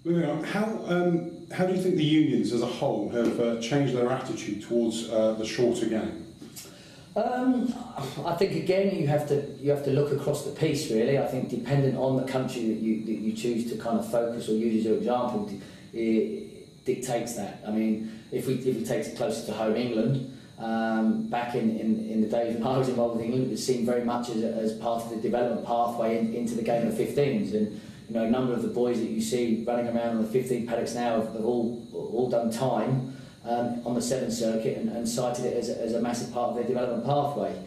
Moving on, how do you think the unions as a whole have changed their attitude towards the shorter game? I think again you have to look across the piece really. I think dependent on the country that you choose to kind of focus or use as your example, it dictates that. I mean, if we take it closer to home, England, back in the days when I was involved with England, it was seen very much as part of the development pathway into the game of 15s. And you know, a number of the boys that you see running around on the 15 paddocks now have all done time on the 7 circuit and cited it as a massive part of their development pathway.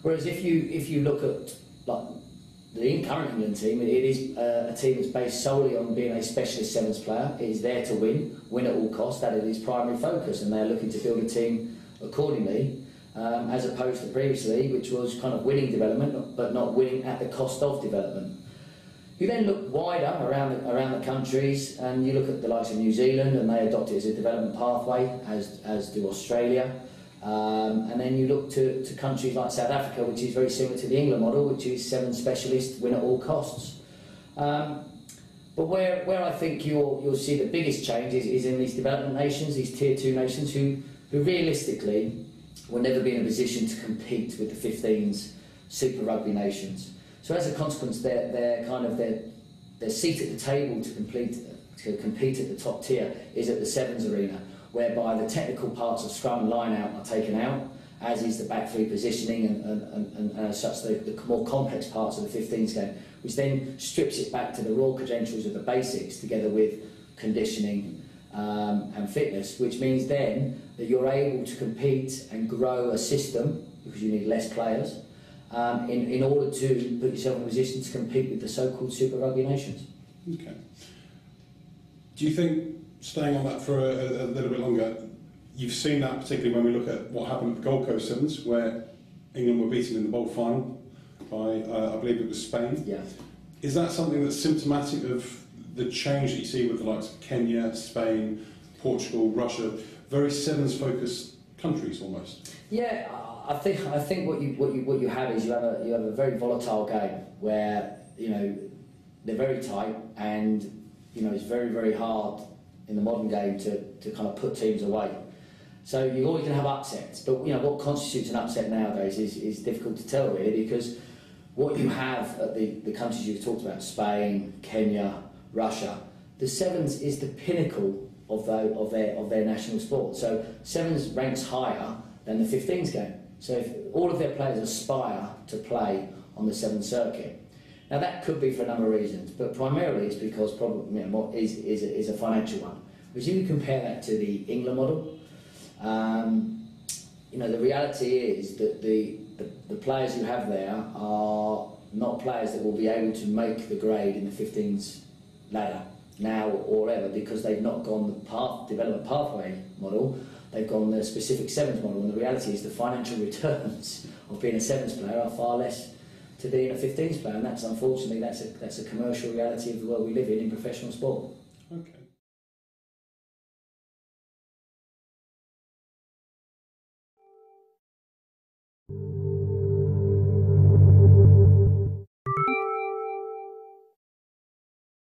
Whereas if you look at like the current England team, it is a team that's based solely on being a specialist sevens player. It is there to win at all costs. That is its primary focus, and they're looking to build a team accordingly, as opposed to previously, which was kind of winning development, but not winning at the cost of development. You then look wider around the countries, and you look at the likes of New Zealand, and they adopt it as a development pathway, as do Australia. And then you look to countries like South Africa, which is very similar to the England model, which is 7 specialists, win at all costs. But where I think you'll see the biggest change is in these development nations, these Tier 2 nations, who realistically will never be in a position to compete with the 15s Super Rugby nations. So as a consequence, their seat at the table to compete at the top tier is at the sevens arena, whereby the technical parts of scrum and line out are taken out, as is the back three positioning and as such the more complex parts of the 15s game, which then strips it back to the raw credentials of the basics together with conditioning and fitness, which means then that you're able to compete and grow a system, because you need less players, in order to put yourself in a position to compete with the so-called Super Rugby nations. Okay. Do you think, staying on that for a little bit longer, you've seen that particularly when we look at what happened at the Gold Coast Sevens, where England were beaten in the bowl final by, I believe it was Spain? Yeah. Is that something that's symptomatic of the change that you see with the likes of Kenya, Spain, Portugal, Russia, very sevens-focused countries almost? Yeah, I think what you have is you have a very volatile game where they're very tight, and it's very hard in the modern game to kind of put teams away. So you're always going to have upsets, but what constitutes an upset nowadays is difficult to tell really, because what you have at the countries you've talked about, Spain, Kenya, Russia, the sevens is the pinnacle of their national sport. So sevens ranks higher than the 15s game. So if all of their players aspire to play on the 7th circuit. Now that could be for a number of reasons, but primarily it's because probably is a financial one. Which if you compare that to the England model, the reality is that the players you have there are not players that will be able to make the grade in the 15s ladder now or ever, because they've not gone the development pathway model. They've gone the specific sevens model, and the reality is the financial returns of being a sevens player are far less to being a 15s player, and that's unfortunately that's a commercial reality of the world we live in professional sport. Okay.